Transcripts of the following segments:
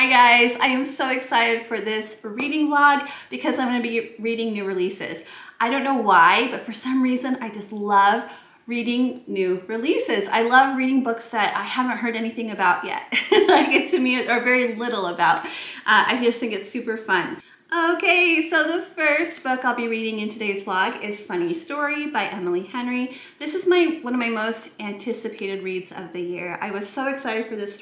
Hi guys, I am so excited for this reading vlog because I'm going to be reading new releases. I don't know why, but for some reason I just love reading new releases. I love reading books that I haven't heard anything about yet, like to me, or very little about. I just think it's super fun. Okay, so the first book I'll be reading in today's vlog is Funny Story by Emily Henry. This is one of my most anticipated reads of the year. I was so excited for this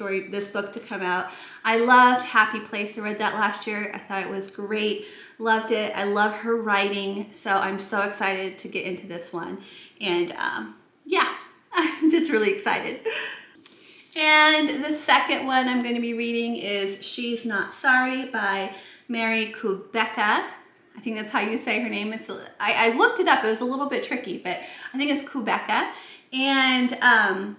book to come out. I loved Happy Place. I read that last year. I thought it was great. Loved it. I love her writing, so I'm so excited to get into this one. And yeah, I'm just really excited. And the second one I'm going to be reading is She's Not Sorry by Mary Kubica. I think that's how you say her name. I looked it up. It was a little bit tricky, but I think it's Kubica. And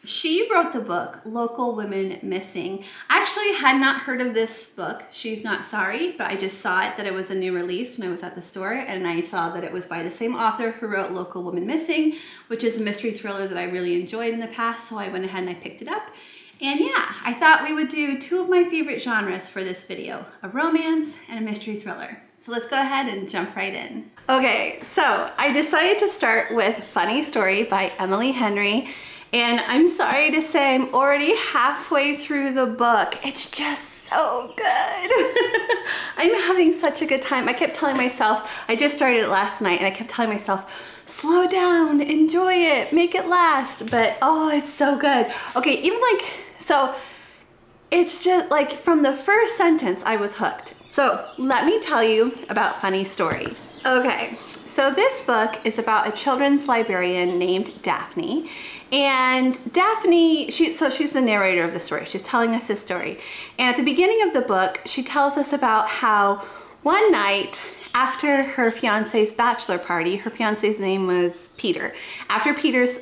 she wrote the book Local Women Missing. I actually had not heard of this book, She's Not Sorry, but I just saw it, that it was a new release when I was at the store, and I saw that it was by the same author who wrote Local Women Missing, which is a mystery thriller that I really enjoyed in the past, so I went ahead and I picked it up. And yeah, I thought we would do two of my favorite genres for this video, a romance and a mystery thriller. So let's go ahead and jump right in. Okay, so I decided to start with Funny Story by Emily Henry. And I'm sorry to say I'm already halfway through the book. It's just so good. I'm having such a good time. I kept telling myself, I just started it last night, and I kept telling myself, slow down, enjoy it, make it last. But oh, it's so good. Okay, even so it's just like from the first sentence, I was hooked. So let me tell you about Funny Story. Okay, so this book is about a children's librarian named Daphne. And Daphne, she's the narrator of the story. She's telling us this story. And at the beginning of the book, she tells us about how one night after her fiance's bachelor party, her fiance's name was Peter. After Peter's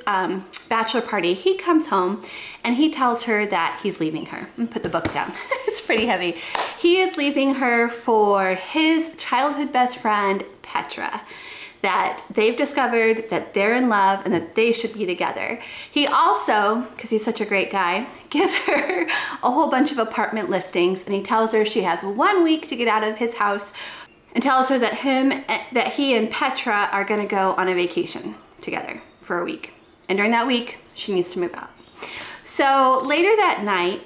bachelor party, he comes home and he tells her that he's leaving her. I'm gonna put the book down. It's pretty heavy. He is leaving her for his childhood best friend, Petra. That they've discovered that they're in love and that they should be together. He also, because he's such a great guy, gives her a whole bunch of apartment listings, and he tells her she has 1 week to get out of his house, and tells her that he and Petra are gonna go on a vacation together for a week. And during that week, she needs to move out. So later that night,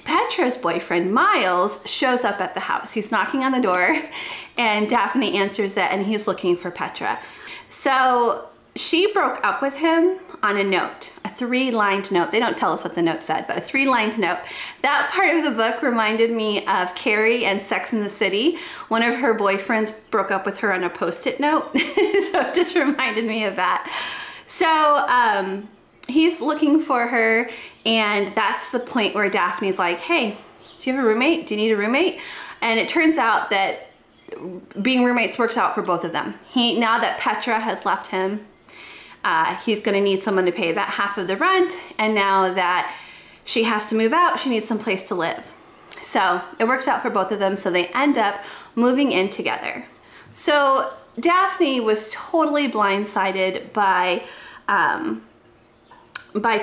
Petra's boyfriend, Miles, shows up at the house. He's knocking on the door, and Daphne answers it, and he's looking for Petra. So she broke up with him on a note, a 3-lined note. They don't tell us what the note said, but a 3-lined note. That part of the book reminded me of Carrie and Sex and the City. One of her boyfriends broke up with her on a Post-it note, so it just reminded me of that. So he's looking for her, and that's the point where Daphne's like, hey, do you have a roommate? Do you need a roommate? And it turns out that being roommates works out for both of them. Now that Petra has left him, he's gonna need someone to pay that half of the rent, and now that she has to move out, she needs some place to live. So it works out for both of them, so they end up moving in together. So Daphne was totally blindsided by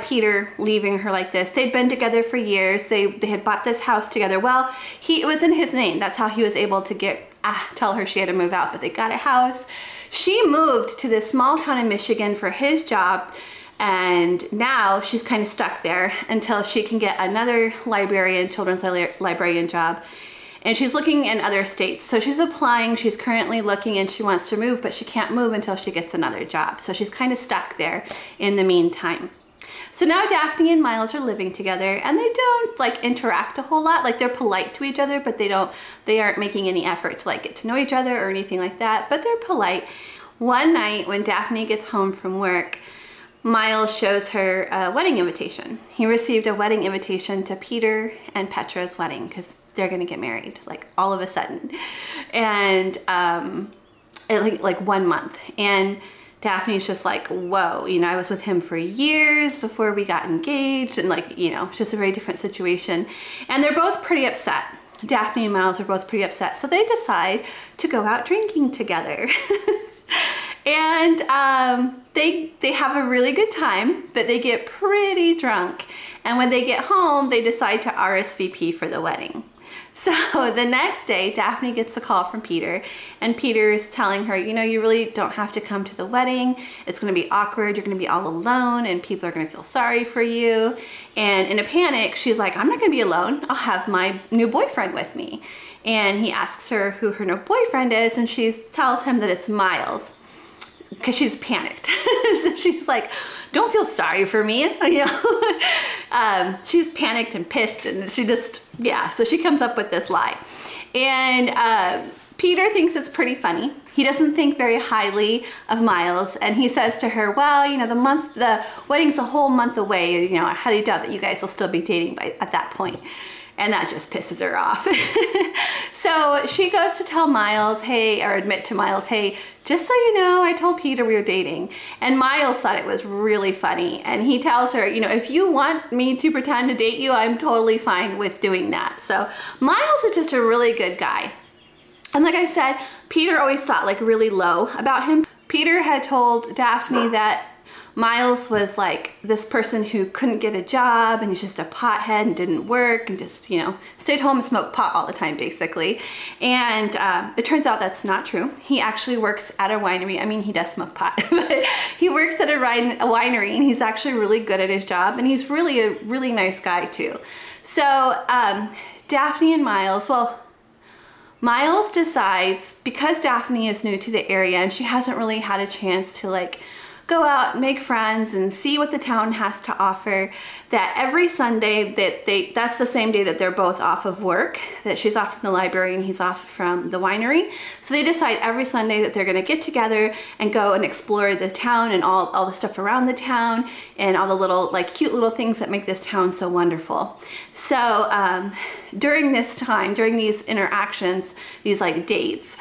Peter leaving her like this. They'd been together for years. They had bought this house together. Well, it was in his name. That's how he was able to tell her she had to move out, but they got a house. She moved to this small town in Michigan for his job, and now she's kind of stuck there until she can get another children's librarian job. And she's looking in other states. So she's applying, she's currently looking, and she wants to move, but she can't move until she gets another job. So she's kind of stuck there in the meantime. So now Daphne and Miles are living together, and they don't interact a whole lot. Like, they're polite to each other, but they aren't making any effort to get to know each other or anything like that, but they're polite. One night when Daphne gets home from work, Miles shows her a wedding invitation. He received a wedding invitation to Peter and Petra's wedding because they're gonna get married, all of a sudden. And like 1 month. And Daphne's just like, whoa, I was with him for years before we got engaged, and it's just a very different situation. And they're both pretty upset. Daphne and Miles are both pretty upset. So they decide to go out drinking together. And they have a really good time, but they get pretty drunk. And when they get home, they decide to RSVP for the wedding. So the next day, Daphne gets a call from Peter, and Peter is telling her, you know, you really don't have to come to the wedding. It's going to be awkward. You're going to be all alone, and people are going to feel sorry for you. And in a panic, she's like, I'm not going to be alone. I'll have my new boyfriend with me. And he asks her who her new boyfriend is, and she tells him that it's Miles, because she's panicked. So she's like, don't feel sorry for me, you know. She's panicked and pissed, and she just, yeah, so she comes up with this lie. And Peter thinks it's pretty funny. He doesn't think very highly of Miles, and he says to her, well, you know, the wedding's a whole month away, you know, I highly doubt that you guys will still be dating at that point. And that just pisses her off. So she goes to tell Miles, hey, or admit to Miles, hey, just so you know, I told Peter we were dating. And Miles thought it was really funny. And he tells her, you know, if you want me to pretend to date you, I'm totally fine with doing that. So Miles is just a really good guy. And like I said, Peter always thought like really low about him. Peter had told Daphne that Miles was like this person who couldn't get a job, and he's just a pothead and didn't work and just, you know, stayed home and smoked pot all the time, basically. And it turns out that's not true. He actually works at a winery. I mean, he does smoke pot, but he works at a winery, and he's actually really good at his job, and he's really a really nice guy too. So Daphne and Miles, well, Miles decides, because Daphne is new to the area and she hasn't really had a chance to like go out, make friends, and see what the town has to offer, that every Sunday that's the same day that they're both off of work, that she's off from the library and he's off from the winery. So they decide every Sunday that they're gonna get together and go and explore the town and all the stuff around the town and all the little, like, cute little things that make this town so wonderful. So during this time, during these interactions, these like dates,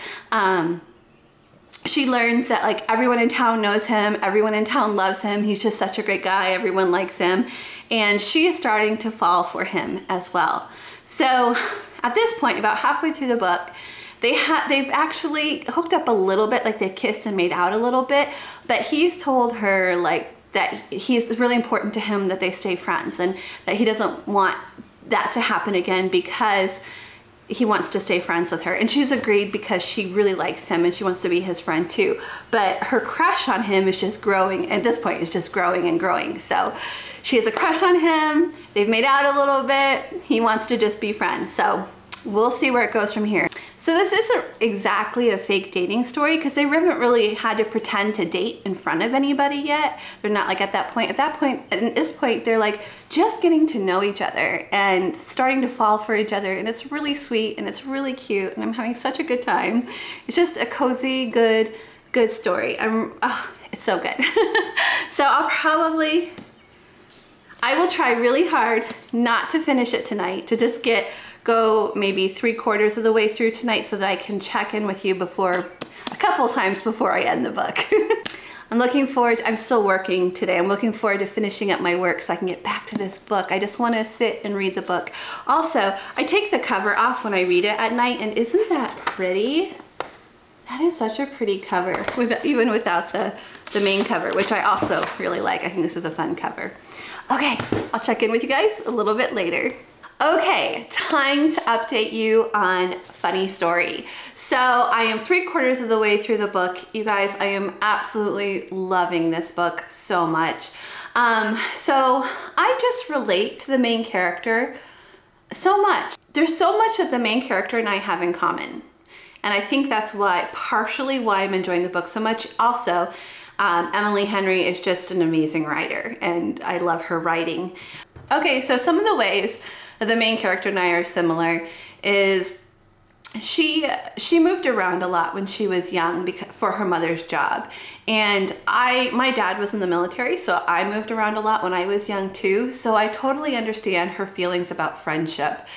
she learns that like everyone in town knows him, everyone in town loves him, he's just such a great guy, everyone likes him, and she is starting to fall for him as well. So at this point, about halfway through the book, they've actually hooked up a little bit, like they've kissed and made out a little bit, but he's told her like that it's really important to him that they stay friends, and that he doesn't want that to happen again because he wants to stay friends with her. And she's agreed because she really likes him and she wants to be his friend too. But her crush on him is just growing. At this point, it's just growing and growing. So she has a crush on him. They've made out a little bit. He wants to just be friends. So we'll see where it goes from here. So this isn't exactly a fake dating story because they haven't really had to pretend to date in front of anybody yet. They're not like at that point. At this point, they're like just getting to know each other and starting to fall for each other. And it's really sweet and it's really cute and I'm having such a good time. It's just a cozy, good story. It's so good. So I will try really hard not to finish it tonight, to just go maybe 3/4 of the way through tonight so that I can check in with you a couple times before I end the book. I'm still working today. I'm looking forward to finishing up my work so I can get back to this book. I just want to sit and read the book. Also, I take the cover off when I read it at night, and isn't that pretty? That is such a pretty cover, even without the main cover, which I also really like. I think this is a fun cover. Okay, I'll check in with you guys a little bit later. Okay, time to update you on Funny Story. So I am 3/4 of the way through the book. You guys, I am absolutely loving this book so much. So I just relate to the main character so much. There's so much that the main character and I have in common. And I think that's partially why I'm enjoying the book so much. Also, Emily Henry is just an amazing writer and I love her writing. Okay, so some of the ways that the main character and I are similar is she moved around a lot when she was young for her mother's job. And my dad was in the military, so I moved around a lot when I was young too. So I totally understand her feelings about friendship.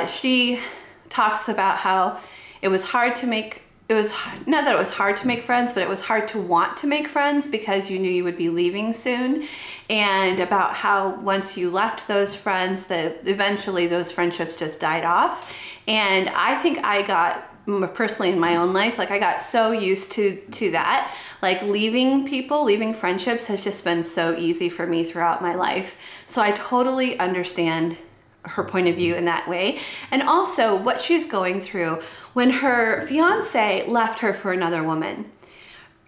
She talks about how it was hard to make, not that it was hard to make friends, but it was hard to want to make friends because you knew you would be leaving soon. And about how once you left those friends, that eventually those friendships just died off. And I think I got personally in my own life. Like I got so used to that. Like leaving people, leaving friendships has just been so easy for me throughout my life. So I totally understand her point of view in that way. And also what she's going through when her fiance left her for another woman.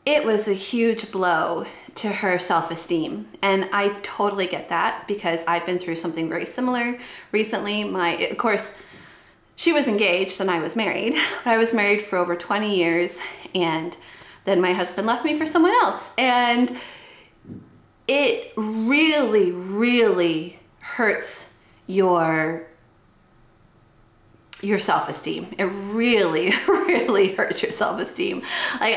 It was a huge blow to her self-esteem. And I totally get that because I've been through something very similar recently. Of course, she was engaged and I was married, but I was married for over 20 years and then my husband left me for someone else. And it really, really hurts your self-esteem. It really, really hurts your self-esteem. Like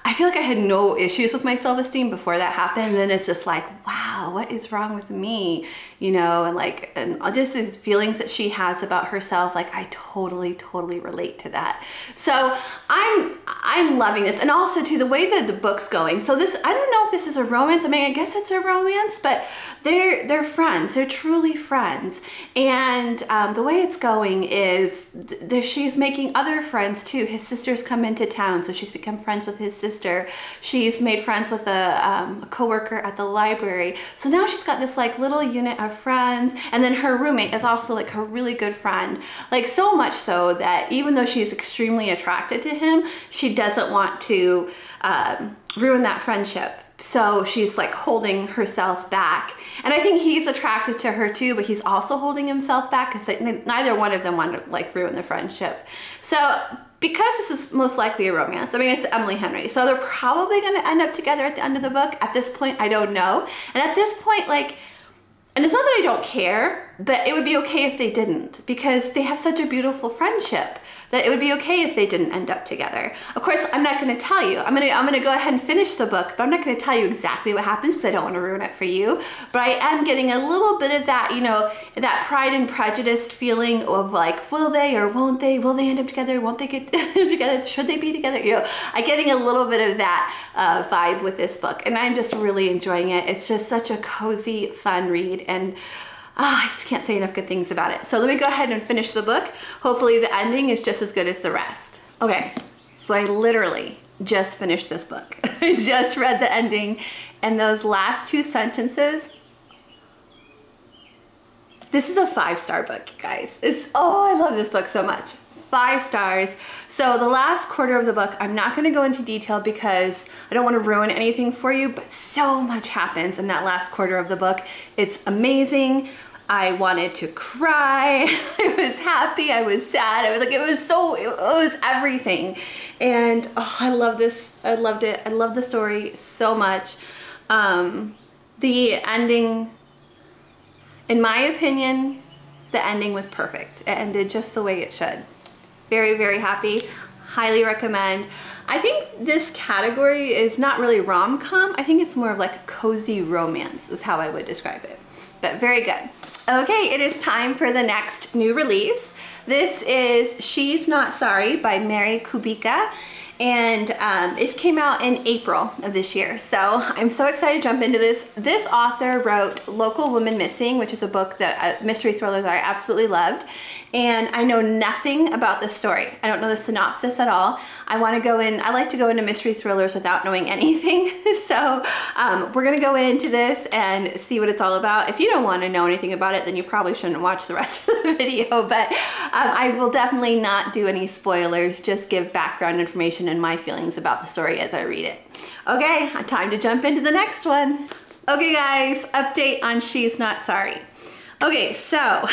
I feel like I had no issues with my self-esteem before that happened. And then it's just like, wow, what is wrong with me? You know, and just these feelings that she has about herself. Like I totally, totally relate to that. So I'm loving this. And also too, the way that the book's going. So this, I don't know if this is a romance. I mean, I guess it's a romance, but they're friends. They're truly friends. And the way it's going is she's making other friends too. His sisters come into town, so she's become friends with his sister. She's made friends with a coworker at the library. So now she's got this like little unit of friends, and then her roommate is also like her really good friend. Like so much so that even though she's extremely attracted to him, she doesn't want to ruin that friendship. So she's like holding herself back. And I think he's attracted to her too, but he's also holding himself back because neither one of them want to like ruin the friendship. So because this is most likely a romance, I mean, it's Emily Henry, so they're probably going to end up together at the end of the book. At this point, I don't know. And at this point, like, and it's not that I don't care, but it would be okay if they didn't, because they have such a beautiful friendship that it would be okay if they didn't end up together. Of course, I'm not going to tell you. I'm going to go ahead and finish the book, but I'm not going to tell you exactly what happens because I don't want to ruin it for you. But I am getting a little bit of that, you know, that Pride and Prejudice feeling of like, will they or won't they? Will they end up together? Won't they get together? Should they be together? You know, I'm getting a little bit of that vibe with this book, and I'm just really enjoying it. It's just such a cozy, fun read, and I just can't say enough good things about it. So let me go ahead and finish the book. Hopefully the ending is just as good as the rest. Okay, so I literally just finished this book. I just read the ending, and those last two sentences, this is a 5-star book, you guys. Oh, I love this book so much. 5 stars. So the last quarter of the book, I'm not going to go into detail because I don't want to ruin anything for you, but so much happens in that last quarter of the book. It's amazing. I wanted to cry. I was happy. I was sad. I was like, it was everything. And oh, I love this. I loved it. I love the story so much. The ending, in my opinion, the ending was perfect. It ended just the way it should. Very, very happy. Highly recommend. I think this category is not really rom-com. I think it's more of like a cozy romance is how I would describe it. But very good. Okay, it is time for the next new release. This is She's Not Sorry by Mary Kubica. And it came out in April of this year. So I'm so excited to jump into this. This author wrote Local Woman Missing, which is a book that mystery thrillers I absolutely loved. And I know nothing about this story. I don't know the synopsis at all. I like to go into mystery thrillers without knowing anything. So we're gonna go into this and see what it's all about. If you don't want to know anything about it, then you probably shouldn't watch the rest of the video, but I will definitely not do any spoilers, just give background information and my feelings about the story as I read it. Okay, time to jump into the next one. Okay guys, update on She's Not Sorry. Okay, so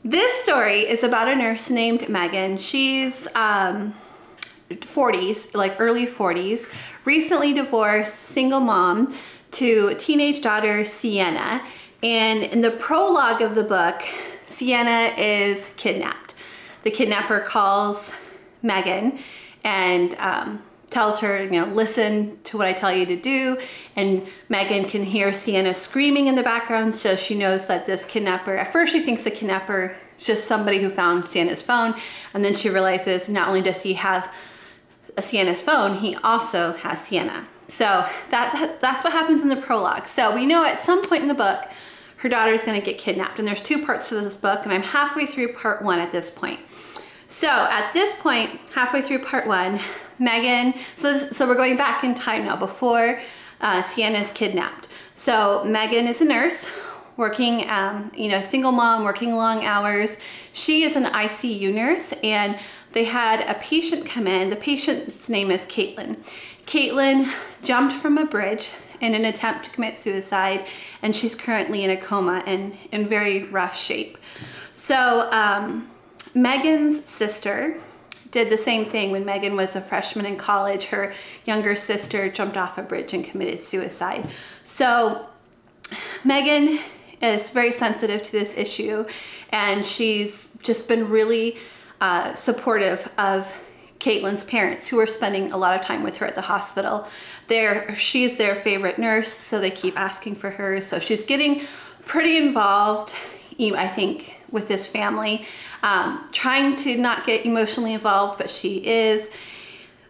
this story is about a nurse named Megan. She's 40s, like early 40s, recently divorced, single mom to teenage daughter Sienna. And in the prologue of the book, Sienna is kidnapped. The kidnapper calls Megan and tells her, you know, listen to what I tell you to do. And Megan can hear Sienna screaming in the background, so she knows that this kidnapper, at first she thinks the kidnapper is just somebody who found Sienna's phone, and then she realizes not only does he have Sienna's phone, he also has Sienna. So that's what happens in the prologue. So we know at some point in the book, her daughter is going to get kidnapped, and there's 2 parts to this book, and I'm halfway through part 1 at this point. So at this point, halfway through part 1, Megan, so we're going back in time now, before Sienna is kidnapped. So Megan is a nurse, working, you know, single mom, working long hours. She is an ICU nurse, and they had a patient come in. The patient's name is Caitlin. Caitlin jumped from a bridge in an attempt to commit suicide, and she's currently in a coma and in very rough shape. So Megan's sister did the same thing when Megan was a freshman in college. Her younger sister jumped off a bridge and committed suicide. So Megan is very sensitive to this issue, and she's just been really supportive of Caitlin's parents, who are spending a lot of time with her at the hospital. She's their favorite nurse, so they keep asking for her. So she's getting pretty involved, I think, with this family, trying to not get emotionally involved, but she is.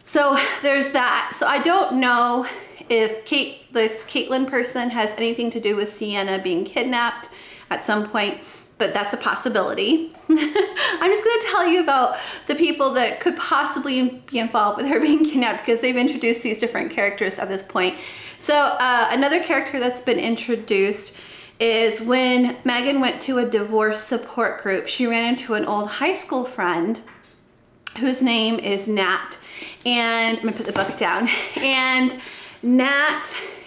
So there's that. So I don't know if this Caitlin person has anything to do with Sienna being kidnapped at some point, but that's a possibility. I'm just gonna tell you about the people that could possibly be involved with her being kidnapped, because they've introduced these different characters at this point. So another character that's been introduced is when Megan went to a divorce support group, she ran into an old high school friend whose name is Nat. And I'm gonna put the book down. And Nat,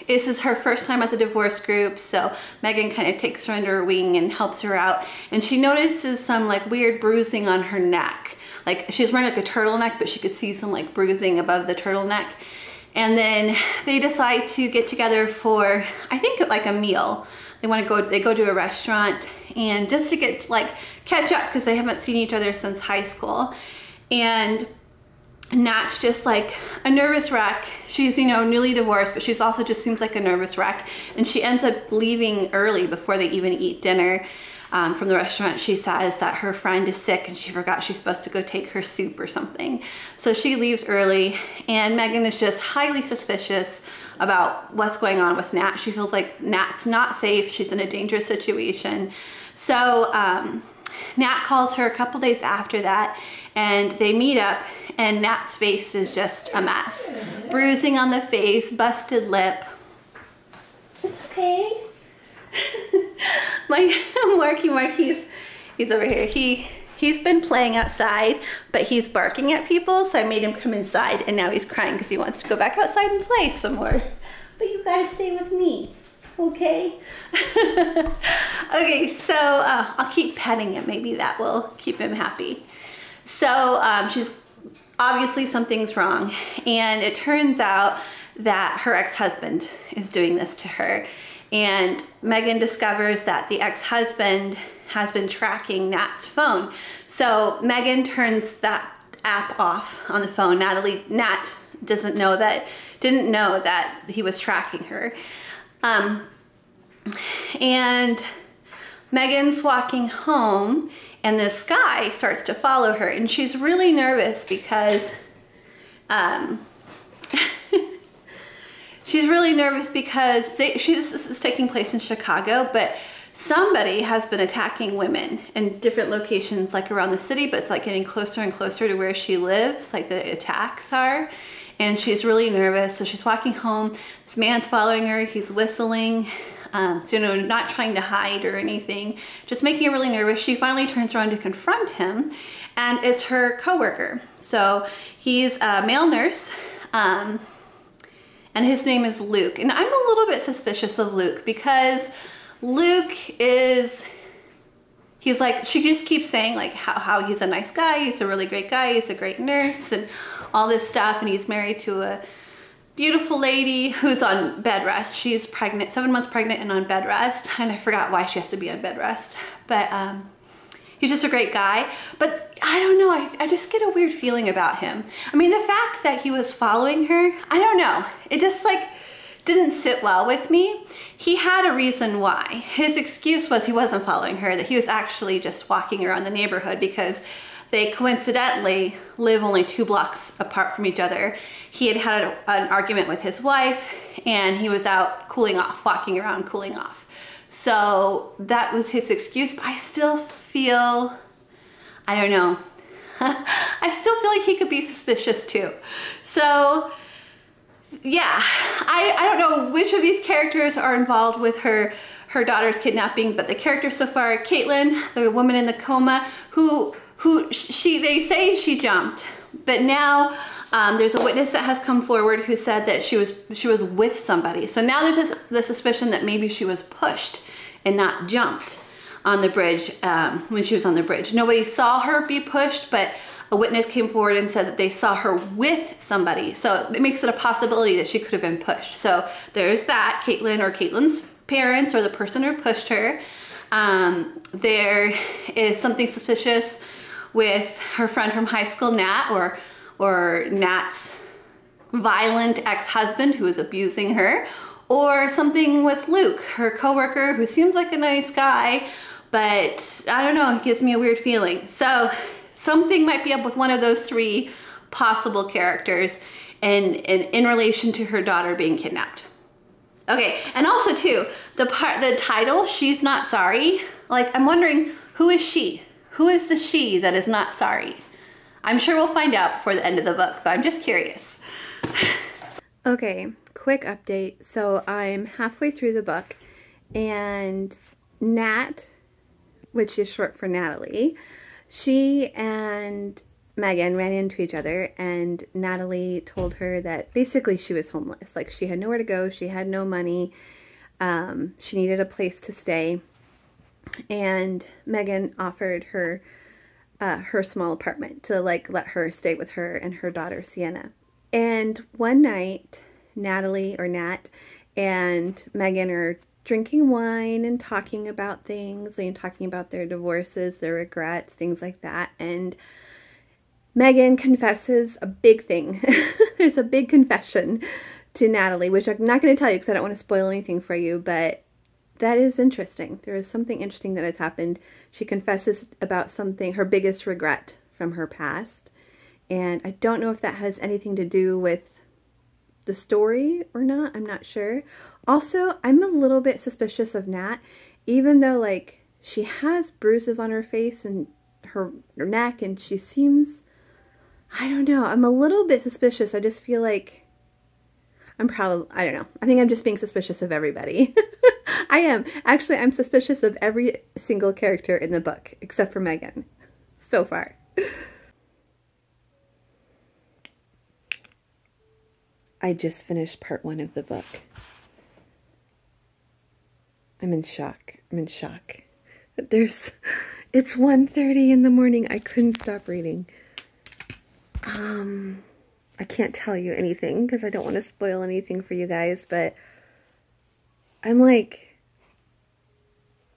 this is her first time at the divorce group, so Megan kind of takes her under her wing and helps her out. And she notices some like weird bruising on her neck. Like she's wearing like a turtleneck, but she could see some like bruising above the turtleneck. And then they decide to get together for, I think, like a meal. They go to a restaurant, and just to get like catch up, because they haven't seen each other since high school. And Nat's just like a nervous wreck. She's, you know, newly divorced, but she's also just seems like a nervous wreck. And she ends up leaving early before they even eat dinner from the restaurant. She says that her friend is sick and she forgot she's supposed to go take her soup or something. So she leaves early, and Megan is just highly suspicious about what's going on with Nat. She feels like Nat's not safe. She's in a dangerous situation. So Nat calls her a couple days after that, and they meet up, and Nat's face is just a mess. Bruising on the face, busted lip. It's okay. My Marky, he's over here. He's been playing outside, but he's barking at people, so I made him come inside, and now he's crying because he wants to go back outside and play some more. But you gotta stay with me, okay? Okay, so I'll keep petting him. Maybe that will keep him happy. So she's obviously something's wrong, and it turns out that her ex-husband is doing this to her. And Megan discovers that the ex-husband has been tracking Nat's phone. So Megan turns that app off on the phone. Nat didn't know that he was tracking her. And Megan's walking home, and this guy starts to follow her, and she's really nervous because this is taking place in Chicago, but somebody has been attacking women in different locations, like around the city, but it's like getting closer and closer to where she lives, like the attacks are. And she's really nervous. So she's walking home. This man's following her. He's whistling. So, you know, not trying to hide or anything, just making her really nervous. She finally turns around to confront him, and it's her coworker. So he's a male nurse, and his name is Luke. And I'm a little bit suspicious of Luke, because Luke he's like, she just keeps saying like how he's a nice guy, he's a really great guy, he's a great nurse, and all this stuff, and he's married to a beautiful lady who's on bed rest. She's pregnant, 7 months pregnant and on bed rest, and I forgot why she has to be on bed rest, but he's just a great guy. But I don't know, I just get a weird feeling about him. I mean, the fact that he was following her, I don't know, it just like didn't sit well with me. He had a reason why. His excuse was he wasn't following her, that he was actually just walking around the neighborhood because they coincidentally live only 2 blocks apart from each other. He had had an argument with his wife, and he was out cooling off, walking around cooling off. So that was his excuse, but I still feel, I don't know. I still feel like he could be suspicious too. So yeah, I don't know which of these characters are involved with her daughter's kidnapping, but the characters so far, Caitlin, the woman in the coma, they say she jumped, but now there's a witness that has come forward who said that she was with somebody. So now there's the suspicion that maybe she was pushed and not jumped on the bridge when she was on the bridge. Nobody saw her be pushed, but a witness came forward and said that they saw her with somebody. So it makes it a possibility that she could have been pushed. So there's that, Caitlin or Caitlin's parents or the person who pushed her. There is something suspicious with her friend from high school, Nat, or Nat's violent ex-husband who is abusing her, or something with Luke, her coworker, who seems like a nice guy, but I don't know, it gives me a weird feeling. So something might be up with one of those three possible characters in relation to her daughter being kidnapped. Okay, and also too, the title, She's Not Sorry, like I'm wondering, who is she? Who is the she that is not sorry? I'm sure we'll find out before the end of the book, but I'm just curious. Okay, quick update. So I'm halfway through the book, and Nat, which is short for Natalie, she and Megan ran into each other, and Natalie told her that basically she was homeless. Like, she had nowhere to go, she had no money, she needed a place to stay, and Megan offered her her small apartment to like let her stay with her and her daughter Sienna. And one night, Natalie or Nat and Megan are drinking wine and talking about things, and talking about their divorces, their regrets, things like that. And Megan confesses a big thing. There's a big confession to Natalie, which I'm not going to tell you because I don't want to spoil anything for you, but that is interesting. There is something interesting that has happened. She confesses about something, her biggest regret from her past. And I don't know if that has anything to do with the story or not. I'm not sure. Also, I'm a little bit suspicious of Nat, even though like she has bruises on her face and her neck, and she seems, I don't know, I'm a little bit suspicious. I just feel like I don't know. I think I'm just being suspicious of everybody. I am. Actually, I'm suspicious of every single character in the book, except for Megan, so far. I just finished part 1 of the book. I'm in shock. I'm in shock. It's 1:30 in the morning. I couldn't stop reading. I can't tell you anything because I don't want to spoil anything for you guys, but I'm like,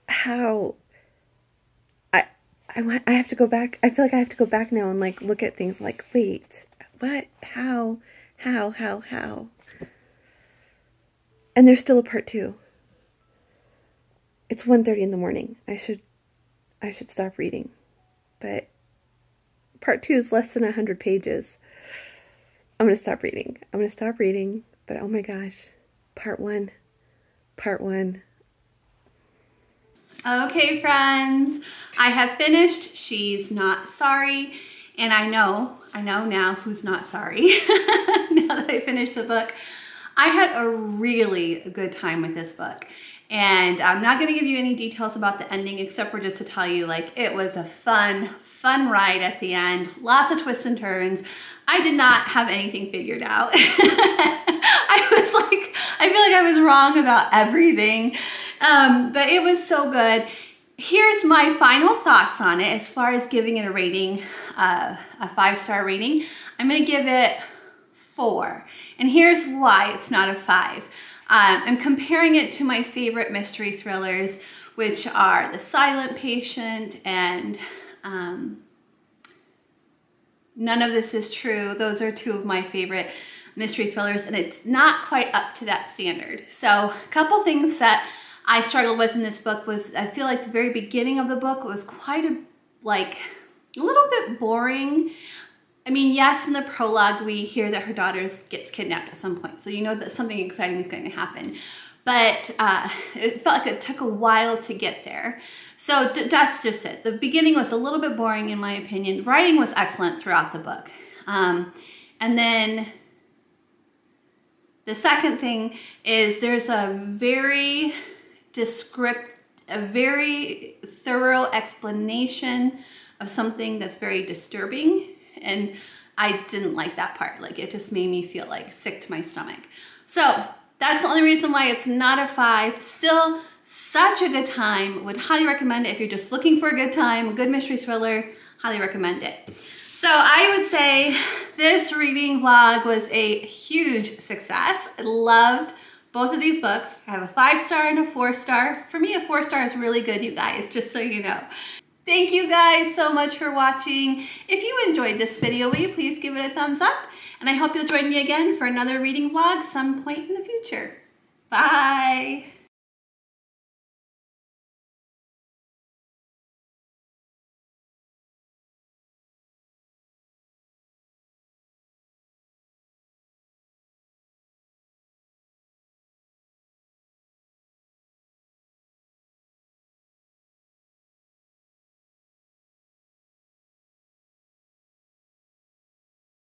how? I have to go back. I feel like I have to go back now and like look at things like, wait, what? How? And there's still a part 2. It's 1:30 in the morning. I should stop reading. But part 2 is less than 100 pages. I'm going to stop reading. But oh my gosh. Part 1. Okay, friends. I have finished She's Not Sorry. And I know now who's not sorry. Now that I finished the book. I had a really good time with this book. And I'm not going to give you any details about the ending, except for just to tell you, like, it was a fun ride at the end. Lots of twists and turns. I did not have anything figured out. I feel like I was wrong about everything. But it was so good. Here's my final thoughts on it as far as giving it a rating, a 5-star rating. I'm going to give it 4. And here's why it's not a 5. I'm comparing it to my favorite mystery thrillers, which are The Silent Patient and None of This Is True. Those are 2 of my favorite mystery thrillers, and it's not quite up to that standard. So a couple things that I struggled with in this book was, I feel like the very beginning of the book was quite a little bit boring. I mean, yes, in the prologue, we hear that her daughter gets kidnapped at some point. So you know that something exciting is going to happen. But it felt like it took a while to get there. So that's just it. The beginning was a little bit boring in my opinion. Writing was excellent throughout the book. And then the second thing is there's a very very thorough explanation of something that's very disturbing. And I didn't like that part. Like, it just made me feel like sick to my stomach. So that's the only reason why it's not a 5. Still such a good time. Would highly recommend it if you're just looking for a good time, a good mystery thriller. Highly recommend it. So I would say this reading vlog was a huge success. I loved both of these books. I have a 5-star and a 4-star. For me, a 4-star is really good, you guys, just so you know. Thank you guys so much for watching. If you enjoyed this video, will you please give it a thumbs up? And I hope you'll join me again for another reading vlog some point in the future. Bye.